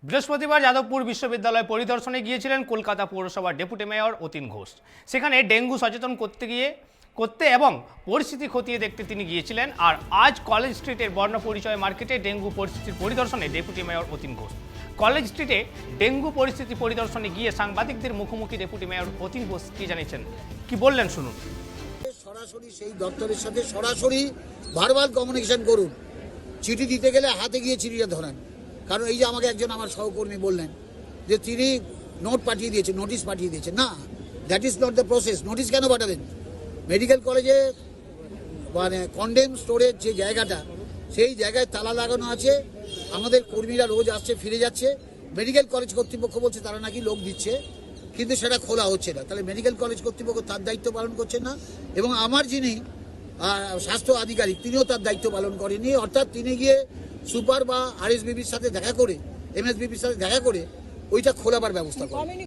বৃহস্পতিবার যাদবপুর বিশ্ববিদ্যালয় পরিদর্শনে গিয়েছিলেন কলকাতা পৌরসভার ডেপুটি মেয়র অতীন ঘোষ। সেখানে ডেঙ্গু সচেতন করতে এবং পরিস্থিতি খতিয়ে দেখতে তিনি গিয়েছিলেন। আর আজ কলেজ স্ট্রিটের বর্ণপরিচয় মার্কেটে ডেঙ্গু পরিস্থিতির পরিদর্শনে deputy mayor Atin Ghosh. College স্ট্রিটে ডেঙ্গু পরিস্থিতি পরিদর্শনে গিয়ে সাংবাদিকদের মুখোমুখি ডেপুটি মেয়র অতীন ঘোষ কি জানিয়েছেন, কি বললেন শুনুন। সরাসরি সেই দপ্তরের সাথে সরাসরি ভার্বাল কমিউনিকেশন করুন। চিঠি দিতে গেলে হাতে গিয়ে চিঠিটা ধরেন। কারণ এই যে আমাকে একজন আমার সহকর্মী বললেন যে তিনি নোট পাঠিয়ে দিয়েছেন, নোটিশ পাঠিয়ে দিয়েছেন। না, that is not the process. Notice কেন পাঠাবেন? মেডিকেল কলেজে মানে কন্ডেম স্টোরেজ যে জায়গাটা, সেই জায়গায় তালা লাগানো আছে। আমাদের কর্মীরা রোজ আসছে ফিরে যাচ্ছে। মেডিকেল কলেজ কর্তৃপক্ষ বলছে তারা নাকি লোক দিচ্ছে, কিন্তু সেটা খোলা হচ্ছে না। তাহলে মেডিকেল কলেজ কর্তৃপক্ষ তার দায়িত্ব পালন করছেন না, এবং আমার যিনি স্বাস্থ্য আধিকারিক তিনিও তার দায়িত্ব পালন করেনি। অর্থাৎ তিনি গিয়ে সুপার বা আরএসবিবির সাথে দেখা করে, এমএসবিবির সাথে দেখা করে ওইটা খোলাবার ব্যবস্থা করেন।